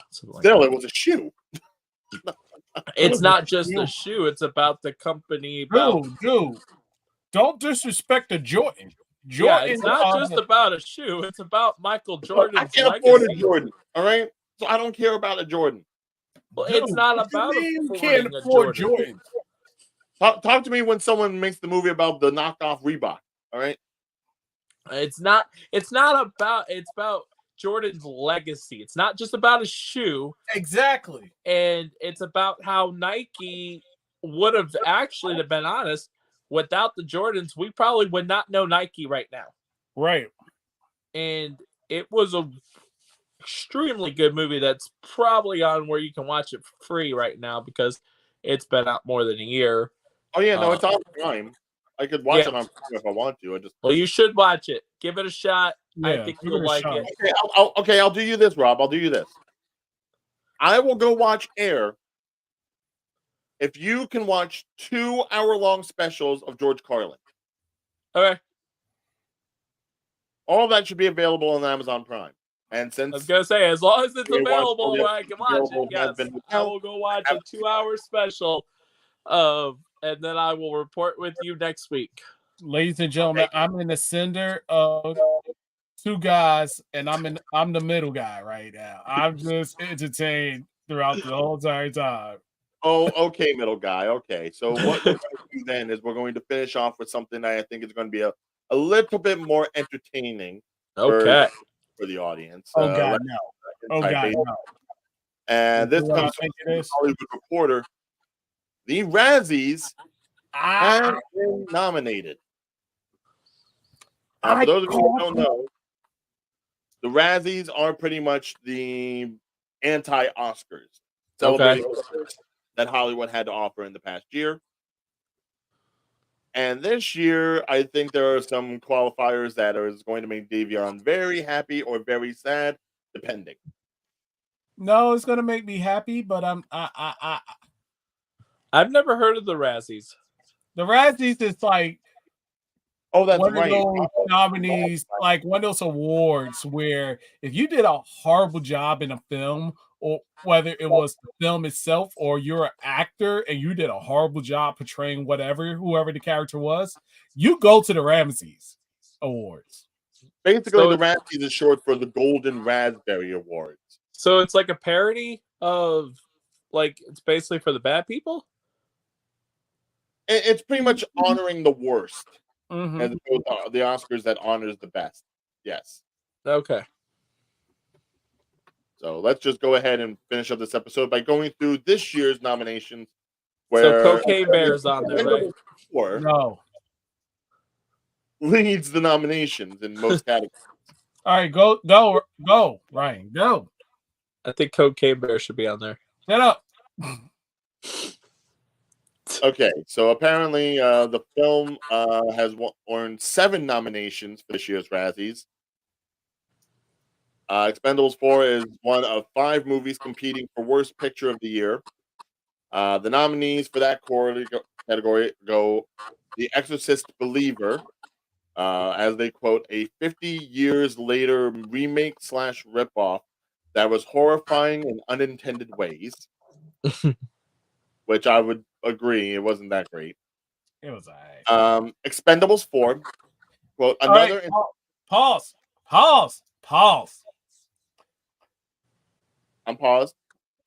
Still, it was a shoe. It's not just a shoe. It's about the company. Dude. Don't disrespect the Jordan. Yeah, it's not just about a shoe. It's about Michael Jordan's I can't afford a Jordan, all right? So I don't care about a Jordan. Well, it's not about you can't afford Jordan. Talk to me when someone makes the movie about the knockoff Reebok, all right? It's about Jordan's legacy. It's not just about a shoe. Exactly. And it's about how Nike would have actually, to be honest, without the Jordans, we probably would not know Nike right now. Right. And it was a extremely good movie that's probably on where you can watch it free right now because it's been out more than a year. Oh yeah, no, it's on Prime. I could watch it on Prime if I want to. Well, you should watch it. Give it a shot. Yeah, I think you'll like it. Okay, I'll do you this, Rob. I'll do you this. I will go watch Air if you can watch 2-hour-long specials of George Carlin. Okay. All of that should be available on Amazon Prime. And since I was gonna say, as long as it's available where I can watch it, yes, I will go watch a 2-hour special. And then I will report with you next week. Ladies and gentlemen, I'm in the center of two guys, and I'm the middle guy right now. I'm just entertained throughout the whole entire time. Oh, okay, middle guy. Okay, so what we're going to do then is we're going to finish off with something that I think is going to be a little bit more entertaining. Okay. For the audience. Oh God, no. Oh God, no. And this comes from the Hollywood Reporter. The Razzies have been nominated. For those of you who don't know, the Razzies are pretty much the anti-Oscars that Hollywood had to offer in the past year. And this year, I think there are some qualifiers that are going to make Davion very happy or very sad, depending. No, it's going to make me happy, but I've never heard of the Razzies. The Razzies is like that's one right. of those nominees, like one of those awards where if you did a horrible job in a film, or whether it was the film itself or you're an actor and you did a horrible job portraying whoever the character was, you go to the Razzies Awards. Basically, the Razzies is short for the Golden Raspberry Awards. So it's like a parody of, like, it's basically for the bad people? It's pretty much honoring the worst. Mm-hmm. As opposed to the Oscars that honors the best. Yes. Okay. So let's just go ahead and finish up this episode by going through this year's nominations. Where Cocaine Bear's on there, right? No. Leads the nominations in most categories. All right, go, Ryan, go. I think Cocaine Bear should be on there. Shut up. Okay, so apparently the film has earned 7 nominations for this year's Razzies. Expendables 4 is one of 5 movies competing for Worst Picture of the Year. The nominees for that category go The Exorcist Believer, as they quote, a 50 years later remake / ripoff that was horrifying in unintended ways. Which I would agree, it wasn't that great. It was all right. Expendables 4. Quote, another... Right, pause. I'm paused.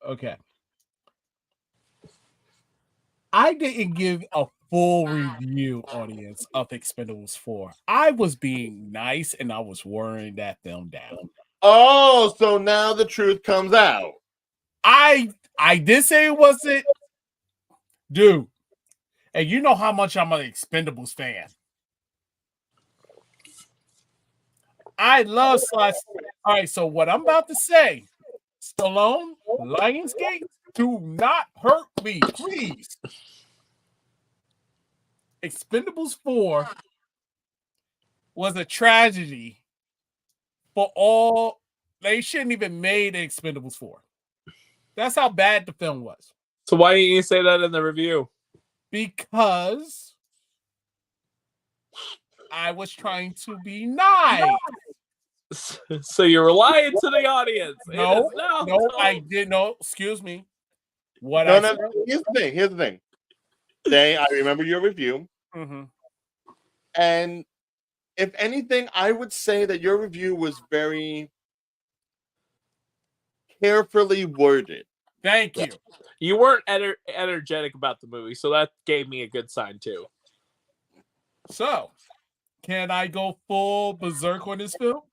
Okay. I didn't give a full review, audience, of Expendables 4. I was being nice and I was worrying that film down. Oh, so now the truth comes out. I did say it wasn't, dude. And you know how much I'm an Expendables fan. I love slash. All right, so what I'm about to say, Stallone, Lionsgate, do not hurt me, please. Expendables 4 was a tragedy for all. They shouldn't even made Expendables 4. That's how bad the film was. So why didn't you say that in the review? Because I was trying to be nice. So you're lying to the audience. No, It is now no, I told. did no. Excuse me. What No, I no, said. no. Here's the thing. Day, I remember your review, Mhm. and if anything, I would say that your review was very carefully worded. Thank Yeah. you. You weren't energetic about the movie, so that gave me a good sign too. So, can I go full berserk on this film?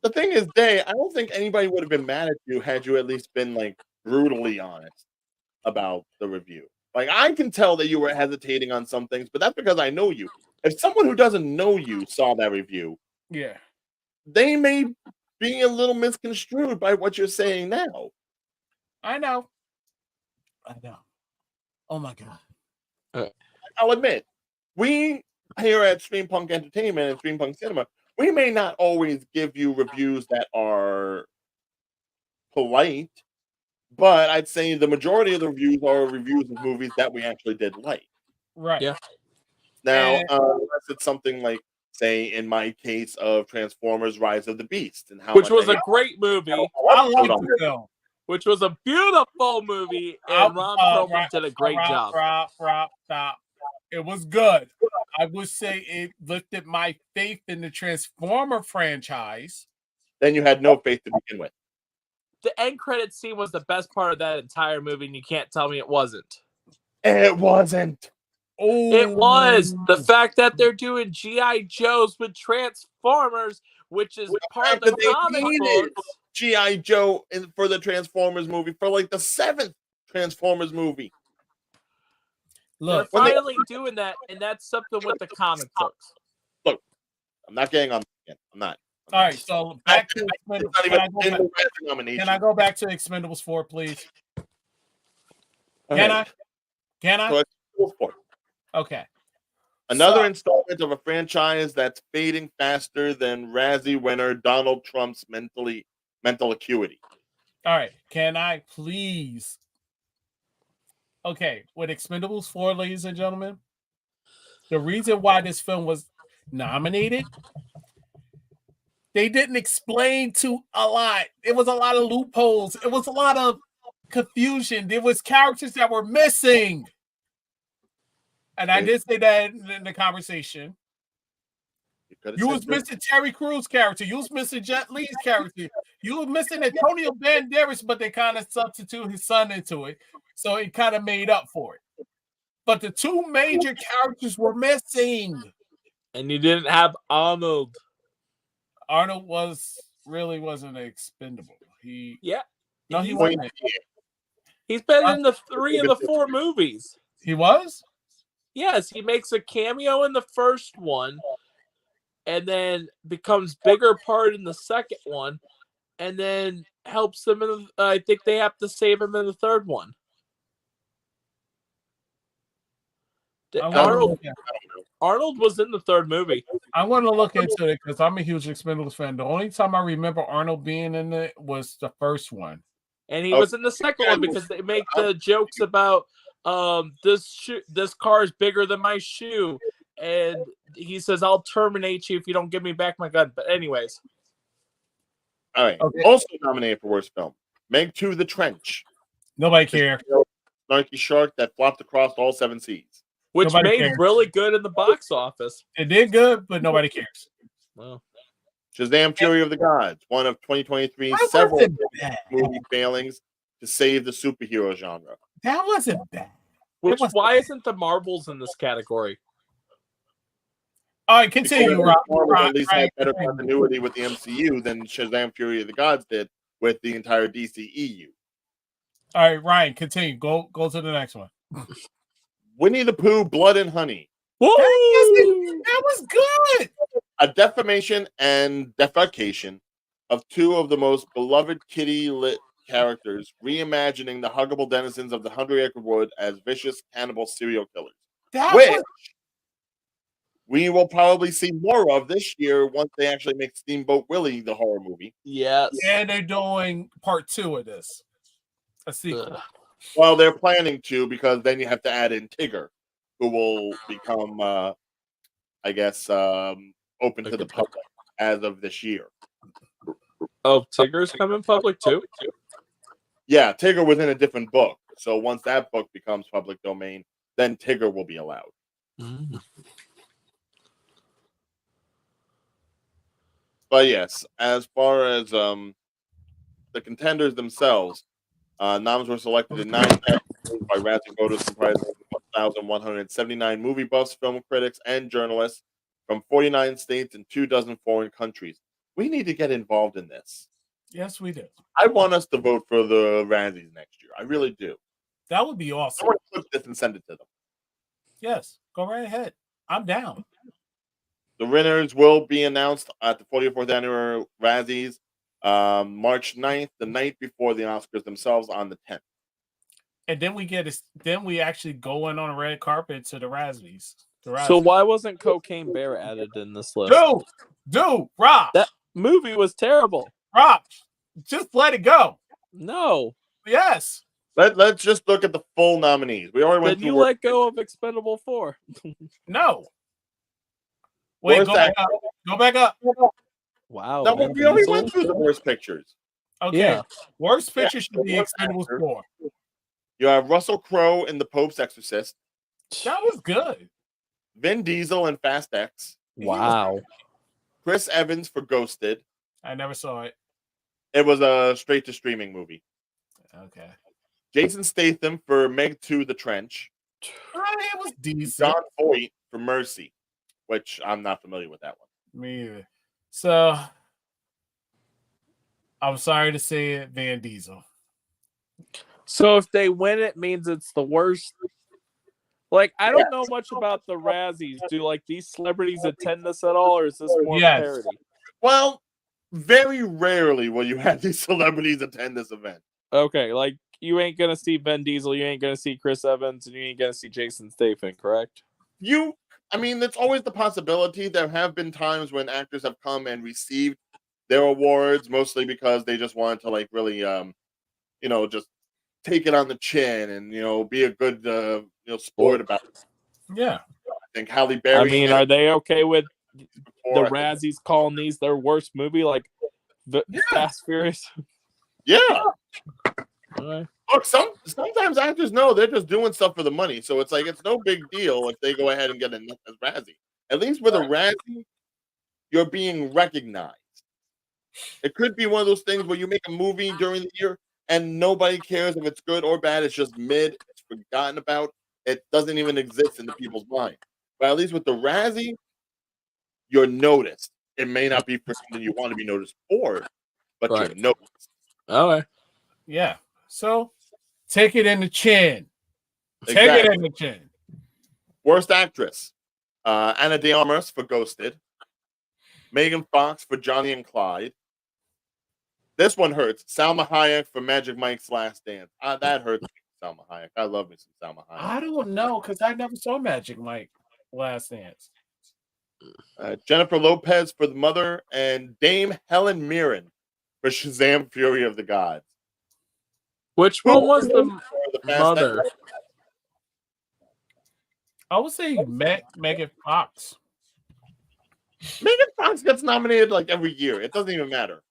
The thing is, Day, I don't think anybody would have been mad at you had you at least been like brutally honest about the review. Like I can tell that you were hesitating on some things, but that's because I know you. If someone who doesn't know you saw that review, Yeah, they may be a little misconstrued by what you're saying now. I know. I know. Oh my god. I'll admit, we here at Stream Punk Entertainment and Stream Punk Cinema, we may not always give you reviews that are polite, but I'd say the majority of the reviews are reviews of movies that we actually did like. Right. Yeah. Now, And- unless it's something like, say, in my case of Transformers: Rise of the Beast, and how Which much was I a great movie. I like the film. Which was a beautiful movie, and Ron Perlman did a great job. Stop. It was good. I would say it lifted my faith in the Transformer franchise. then you had no faith to begin with. The end credit scene was the best part of that entire movie, and you can't tell me it wasn't. It wasn't. Oh, It was the fact that they're doing GI Joes with Transformers, which is part of the comic books. GI Joe for the Transformers movie, for like the 7th Transformers movie. Look, they're finally doing that, and that's something with the comic books. Look, I'm not getting on that again. I'm not. All right, so back to Expendables. Can I go back to Expendables 4, please? Okay. Can I? So Expendables 4. Okay. Another installment of a franchise that's fading faster than Razzie winner Donald Trump's mental acuity. All right. Can I please? Okay, with Expendables 4, ladies and gentlemen, the reason why this film was nominated, they didn't explain to a lot. It was a lot of loopholes. It was a lot of confusion. There was characters that were missing. And I did say that in the conversation. You was missing Terry Crews' character. You was missing Jet Li's character. You were missing Antonio Banderas, but they kind of substituted his son into it. So it kind of made up for it. But the two major characters were missing. And you didn't have Arnold. Arnold wasn't expendable. He wasn't. He's been in the 3 of the 4 movies. He was? Yes, he makes a cameo in the first one, and then becomes bigger part in the second one, and then helps them in I think they have to save him in the third one. Arnold was in the third movie. I want to look into it because I'm a huge Expendables fan. The only time I remember Arnold being in it was the first one. And he was in the second one because they make the jokes about this car is bigger than my shoe. And he says, I'll terminate you if you don't give me back my gun. But anyways. All right. Okay. Also nominated for worst film. Meg 2: The Trench. Nobody cares. Snarky shark that flopped across all 7 seas. Which made really good in the box office. It did good, but nobody cares. Well, Shazam! Fury of the Gods, one of 2023's several movie failings to save the superhero genre. That wasn't bad. Why isn't the Marvels in this category? All right, continue, Rob. Marvel at least had better continuity with the MCU than Shazam! Fury of the Gods did with the entire DCEU. All right, Ryan, continue. Go to the next one. Winnie the Pooh, Blood and Honey. Woo! That was good. A defamation and defecation of 2 of the most beloved kitty-lit characters, reimagining the huggable denizens of the 100-acre wood as vicious cannibal serial killers. We will probably see more of this year once they actually make Steamboat Willie the horror movie. Yes. And they're doing part 2 of this. A sequel. Well, they're planning to, because then you have to add in Tigger, who will become I guess, open to the public as of this year. Oh, Tigger's coming public too? Yeah, Tigger was in a different book. So once that book becomes public domain, then Tigger will be allowed. Mm. But yes, as far as the contenders themselves, noms were selected in 9 categories by Razzie voters comprising 1,179 movie buffs, film critics, and journalists from 49 states and 24 foreign countries. We need to get involved in this. Yes, we do. I want us to vote for the Razzies next year. I really do. That would be I awesome. want to clip this and send it to them. Yes, go right ahead. I'm down. The winners will be announced at the 44th annual Razzies, March 9th, the night before the Oscars themselves on the 10th. And then we actually go in on a red carpet to the Razzies. So why wasn't Cocaine Bear added in this list? Dude, Rob. That movie was terrible. Rob, just let it go. No. Yes. Let's just look at the full nominees. We already went Then you through. let go of Expendable 4. No. Wait, Worst go back up. Go back up. Wow. No, Vin we already Diesel? went through the worst pictures. Okay. Yeah. Worst picture should be worst Expendables actor. 4. You have Russell Crowe in The Pope's Exorcist, That was good. Vin Diesel in Fast X, Wow. Chris Evans for Ghosted. I never saw it. It was a straight to streaming movie. Okay. Jason Statham for Meg 2 The Trench. It was decent. John Voight for Mercy, which I'm not familiar with that one. Me either. So, I'm sorry to say it, Van Diesel. So if they win, it means it's the worst. Like, I don't know much about the Razzies. Do like these celebrities attend this at all, or is this more of a parody? Well, very rarely will you have these celebrities attend this event. Okay, like you ain't gonna see Vin Diesel, you ain't gonna see Chris Evans, and you ain't gonna see Jason Statham, correct? I mean, there's always the possibility. There have been times when actors have come and received their awards, mostly because they just wanted to like really, just take it on the chin and be a good, sport about it. Yeah. I think Halle Berry. I mean, are they okay with the before, Razzies calling these their worst movie, like Fast Furious? Yeah. Okay. Look, sometimes actors know they're just doing stuff for the money, so it's like it's no big deal if they go ahead and get a Razzie. At least with a Razzie, you're being recognized. It could be one of those things where you make a movie during the year and nobody cares if it's good or bad. It's just mid. It's forgotten about. It doesn't even exist in the people's mind. But at least with the Razzie, you're noticed. It may not be for something you want to be noticed for, but you're noticed. Okay. Yeah. So take it in the chin. Take Exactly. it in the chin. Worst actress: Anna de Armas for Ghosted, Megan Fox for Johnny and Clyde. This one hurts. Salma Hayek for Magic Mike's Last Dance. That hurts me, Salma Hayek. I love me some Salma Hayek. I don't know because I never saw Magic Mike Last Dance. Jennifer Lopez for The Mother and Dame Helen Mirren for Shazam: Fury of the Gods. Which one was the mother? I would say Megan Fox. Megan Fox gets nominated like every year. It doesn't even matter.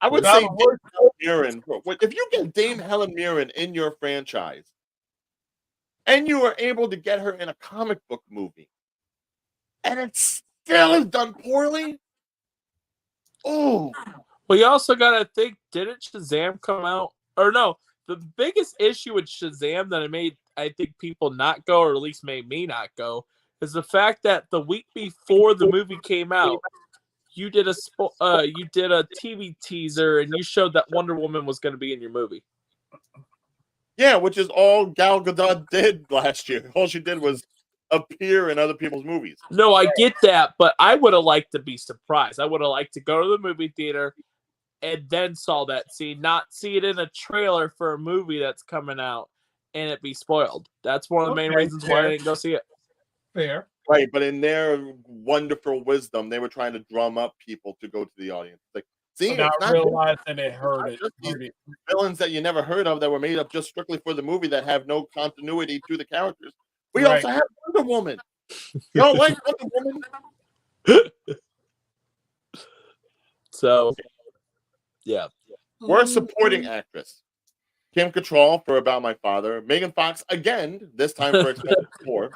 I would say Dame Helen Mirren. If you get Dame Helen Mirren in your franchise and you are able to get her in a comic book movie and it still is done poorly, oh. Well, you also got to think, didn't Shazam come out? Or no, the biggest issue with Shazam that I think people not go, or at least made me not go, is the fact that the week before the movie came out, you did a TV teaser and you showed that Wonder Woman was going to be in your movie. Yeah, which is all Gal Gadot did last year. All she did was appear in other people's movies. No, I get that, but I would have liked to be surprised. I would have liked to go to the movie theater and then saw that scene, not see it in a trailer for a movie that's coming out and it be spoiled. That's one of the main reasons why I didn't go see it. Fair. Right, but in their wonderful wisdom, they were trying to drum up people to go to the audience. Like, See, without it's not realizing it hurt it. just these Hurt it. villains that you never heard of that were made up just strictly for the movie that have no continuity to the characters. We Right. also have Wonder Woman. You don't like Wonder Woman? So, yeah. Worst supporting actress. Kim Cattrall for About My Father. Megan Fox again, this time for Expendables 4.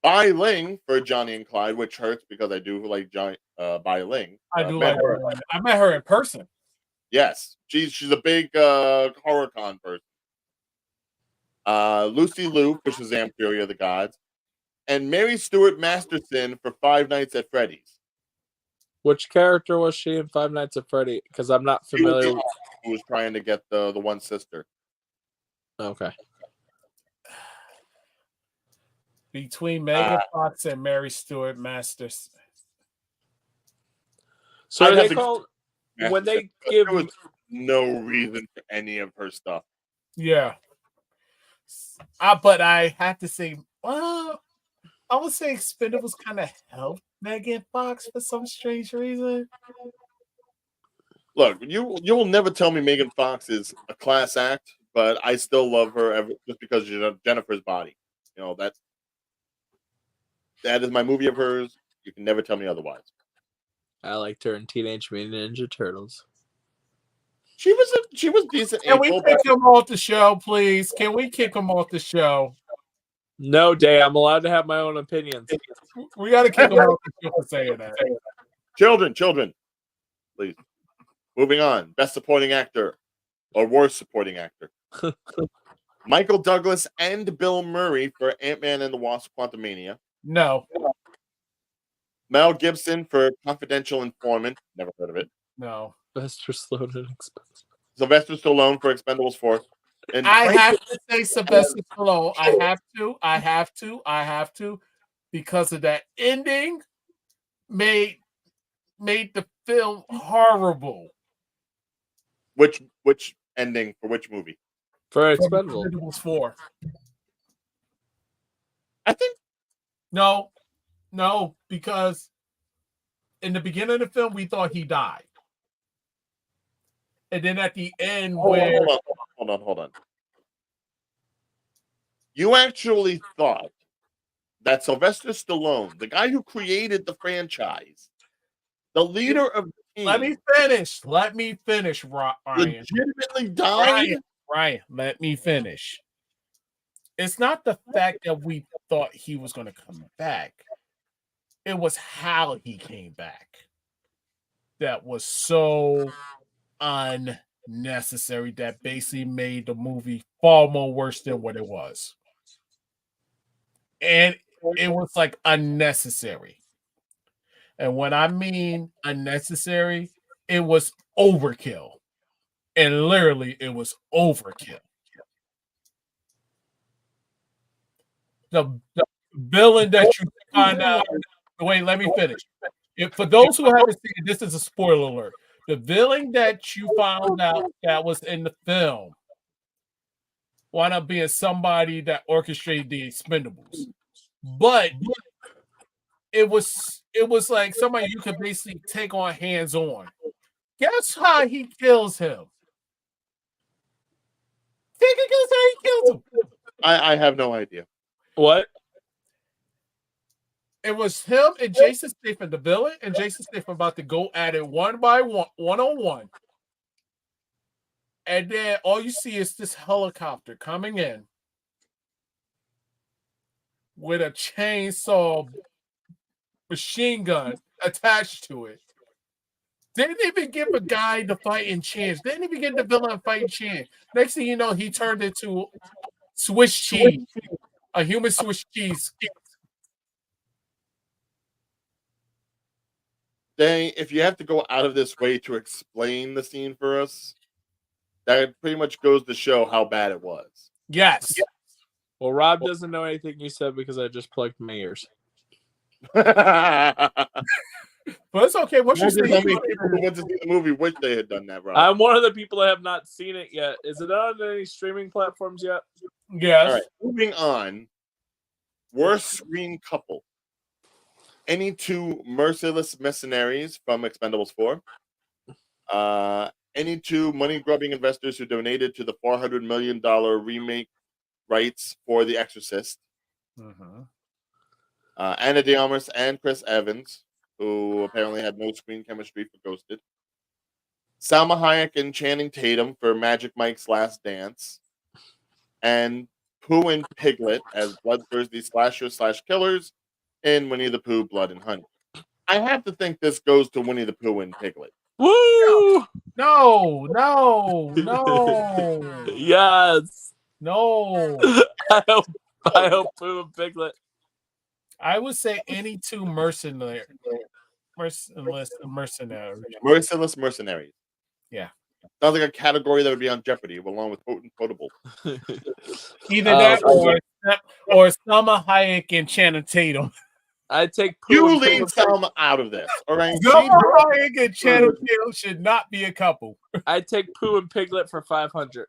Bai Ling for Johnny and Clyde, which hurts because I do like Bai Ling. I do met like her. I met her in person. Yes, she's a big horror con person. Lucy Liu for Shazam Fury of the Gods. And Mary Stuart Masterson for Five Nights at Freddy's. Which character was she in Five Nights at Freddy? Because I'm not familiar. Who was trying to get the one sister. Okay. Between Megan Fox and Mary Stuart Masters. So are they called when they give? There was no reason for any of her stuff. Yeah. But I have to say, well, I would say Expendables kind of helped Megan Fox for some strange reason. Look, you'll never tell me Megan Fox is a class act, but I still love her just because she's Jennifer's Body. You know, that is my movie of hers. You can never tell me otherwise. I liked her in Teenage Mutant Ninja Turtles. She was decent. Can we kick him off the show, please? Can we kick him off the show? No, Day. I'm allowed to have my own opinions. We got to kick him off the show for saying that. Children, please. Moving on. Best Supporting Actor or Worst Supporting Actor. Michael Douglas and Bill Murray for Ant-Man and the Wasp: Quantumania. No. Mel Gibson for Confidential Informant. Never heard of it. No. Sylvester Stallone and Expendables. Sylvester Stallone for Expendables 4. And I have to say Sylvester Stallone. I have to, because of that ending made the film horrible. Which ending for which movie? For Expendables 4. I think no, because in the beginning of the film we thought he died. And then at the end, hold on. You actually thought that Sylvester Stallone, the guy who created the franchise, the leader of the team, Let me finish, Ryan. Legitimately died? Ryan, let me finish. It's not the fact that we thought he was going to come back. It was how he came back that was so unnecessary that basically made the movie far more worse than what it was. And it was like unnecessary. And when I mean unnecessary, it was overkill. And literally, it was overkill. The villain that you find out. Wait, let me finish. For those who haven't seen it, this is a spoiler alert. The villain that you found out that was in the film wound up being somebody that orchestrated the Expendables. But it was like somebody you could basically take on hands-on. Guess how he kills him? Think guess how he kills him? I have no idea. What? It was him and Jason Statham, the villain, and Jason Statham about to go at it one on one. And then all you see is this helicopter coming in with a chainsaw machine gun attached to it. Didn't even give a guy the fighting chance. Didn't even give the villain a fighting chance. Next thing you know, he turned into Swiss cheese, a human Swiss cheese. If you have to go out of this way to explain the scene for us, that pretty much goes to show how bad it was. Yes. Well, Rob doesn't know anything you said because I just plugged my ears. But it's okay. What's your How many people who went to see the movie wish they had done that, Rob? I'm one of the people that have not seen it yet. Is it on any streaming platforms yet? Yes. All right, moving on. Worst screen couple. Any two merciless mercenaries from Expendables 4? Any two money-grubbing investors who donated to the $400 million remake rights for The Exorcist. Mhm. Anna de Armas and Chris Evans, who apparently had no screen chemistry for Ghosted. Salma Hayek and Channing Tatum for Magic Mike's Last Dance. And Pooh and Piglet as bloodthirsty slasher/killers in Winnie the Pooh, Blood and Honey. I have to think this goes to Winnie the Pooh and Piglet. Woo! No, no, no, Yes. no. I hope Pooh and Piglet. I would say any two mercenaries. Merciless Mercenaries. Yeah. Sounds like a category that would be on Jeopardy, along with Potent Potable. Either that or Salma Hayek and Channing Tatum. I take Pooh You and leave Piglet. Salma out of this, all right? Salma Hayek and Channing Tatum should not be a couple. I take Pooh and Piglet for 500.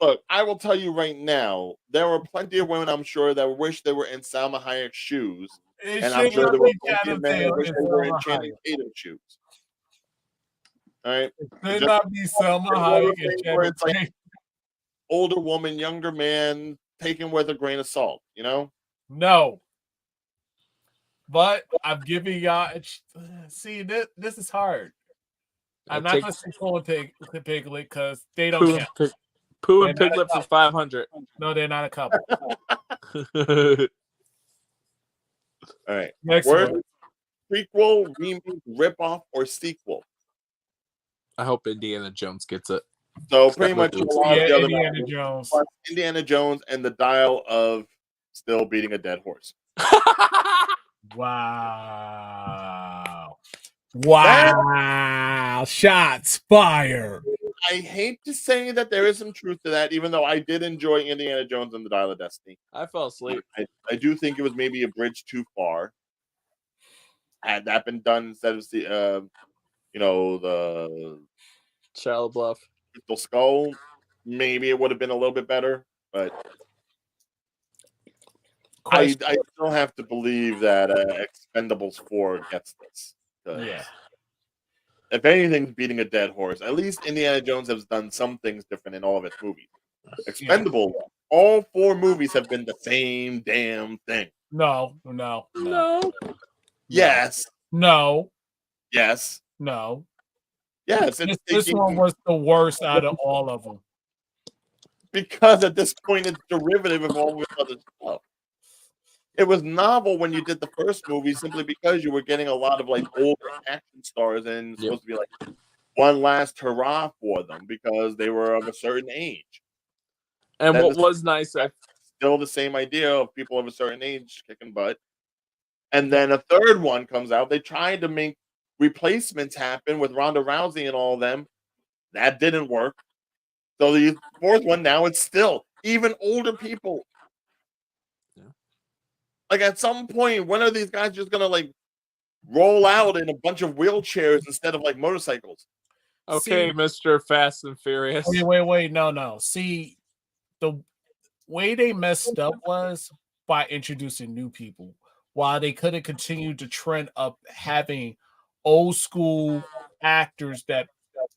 Look, I will tell you right now, there were plenty of women, I'm sure, that wish they were in Salma Hayek's shoes. And I'm sure there were plenty of men that wish they were in Channing Tatum's shoes. All right? It could not be Salma Hayek and Channing Tatum. Older woman, younger man, taken with a grain of salt, you know? No. But I'm giving y'all. See, this is hard. I'm not going to say Pooh and Piglet because they don't count. Pooh and Piglet for 500. No, they're not a couple. All right. Next Word, one. prequel, remake, ripoff, or sequel? I hope Indiana Jones gets it. So pretty much a lot of the other Indiana Jones. Indiana Jones and the dial of still beating a dead horse. Wow. Wow. Shots fired. I hate to say that there is some truth to that, even though I did enjoy Indiana Jones and the Dial of Destiny. I fell asleep. I do think it was maybe a bridge too far. Had that been done instead of the Shia LaBeouf, Crystal Skull, maybe it would have been a little bit better. But I still have to believe that Expendables 4 gets this. Yeah. If anything's beating a dead horse, at least Indiana Jones has done some things different in all of its movies. Expendable, all 4 movies have been the same damn thing. No. Yes. No. Yes. No. Yes. This one was the worst out of all of them. Because at this point, it's derivative of all this other stuff. It was novel when you did the first movie simply because you were getting a lot of like older action stars and it's supposed to be like one last hurrah for them because they were of a certain age. And then what was nice, still the same idea of people of a certain age kicking butt. And then a third one comes out. They tried to make replacements happen with Ronda Rousey and all of them. That didn't work. So the fourth one now it's still even older people. Like at some point, when are these guys just gonna like roll out in a bunch of wheelchairs instead of like motorcycles? Okay, Mr. Fast and Furious. Wait. No. See, the way they messed up was by introducing new people. While they could have continued to trend up having old school actors that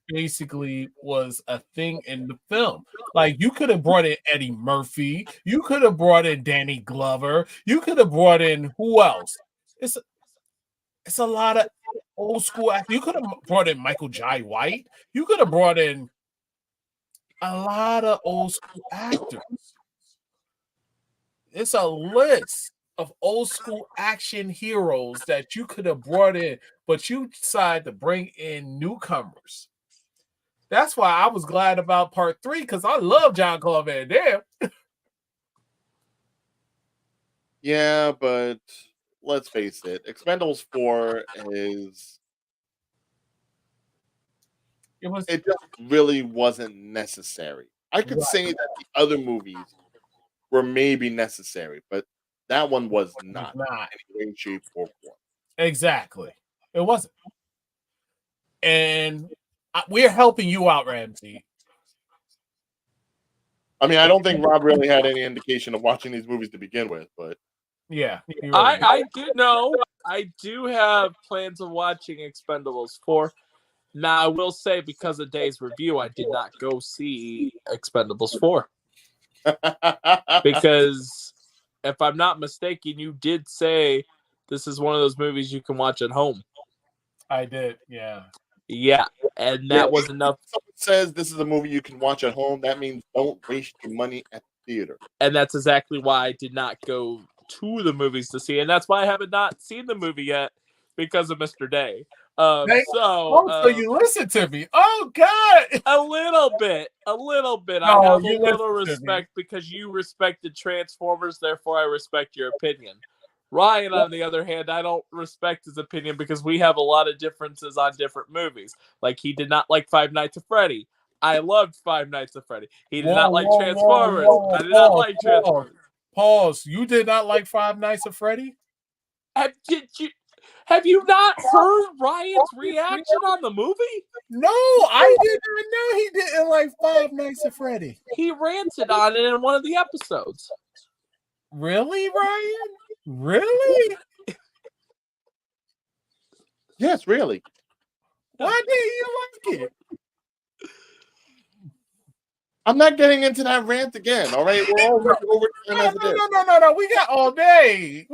basically was a thing in the film. Like you could have brought in Eddie Murphy, you could have brought in Danny Glover, you could have brought in who else? It's a lot of old school actors. You could have brought in Michael Jai White. You could have brought in a lot of old school actors. It's a list of old school action heroes that you could have brought in, but you decided to bring in newcomers. That's why I was glad about part 3 because I love John Claude Van Damme. Yeah, but let's face it, Expendables 4 it just really wasn't necessary. I could say that the other movies were maybe necessary, but that one was not in any way, shape, or form. Exactly. It wasn't. And we're helping you out, Ramsey. I mean, I don't think Rob really had any indication of watching these movies to begin with, but yeah, I do know. I do have plans of watching Expendables 4. Now, I will say, because of Dave's review, I did not go see Expendables 4. Because, if I'm not mistaken, you did say this is one of those movies you can watch at home. I did, yeah. Yeah, and that was enough. Someone says this is a movie you can watch at home. That means don't waste your money at the theater. And that's exactly why I did not go to the movies to see it. And that's why I haven't not seen the movie yet, because of Mr. Day. So you listen to me. Oh, God. A little bit. No, I have a you little listen to respect because you respected Transformers, therefore I respect your opinion. Ryan, on the other hand, I don't respect his opinion because we have a lot of differences on different movies. Like, he did not like Five Nights at Freddy. I loved Five Nights at Freddy. He did not like Transformers. I did not like Transformers. Pause. You did not like Five Nights at Freddy? Have you not heard Ryan's reaction on the movie? No, I did not know he didn't like Five Nights at Freddy. He ranted on it in one of the episodes. Really, Ryan? Really? Yes, really. Why didn't you like it? I'm not getting into that rant again. All right, we're all over time as it is. No. We got all day.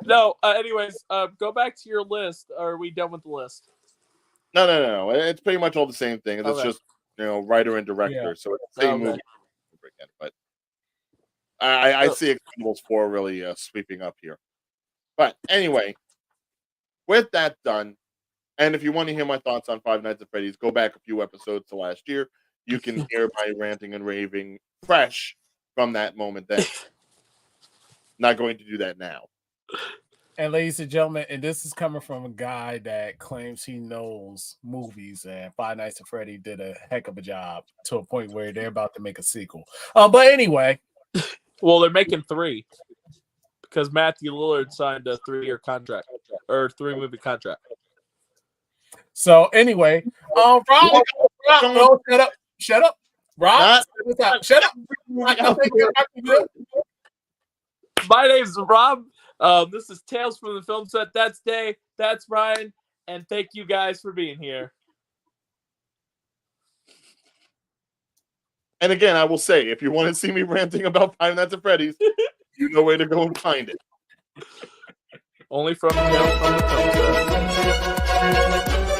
No. Anyways, go back to your list. Are we done with the list? No. It's pretty much all the same thing. It's Okay. just writer and director, Yeah. so it's the same movie over again. But I see Expendables 4 really sweeping up here. But anyway, with that done, and if you want to hear my thoughts on Five Nights at Freddy's, go back a few episodes to last year. You can hear my ranting and raving fresh from that moment then. Not going to do that now. And ladies and gentlemen, and this is coming from a guy that claims he knows movies, and Five Nights at Freddy did a heck of a job to a point where they're about to make a sequel. But anyway. Well, they're making 3 because Matthew Lillard signed a 3-year contract or 3-movie contract. So anyway, Rob, no, shut up. Rob, shut up. My name's Rob. This is Tales from the Film Set. That's Dave. That's Ryan. And thank you guys for being here. And again, I will say, if you want to see me ranting about Five Nights at Freddy's, you know where to go and find it. Only from Tales from the Film Set.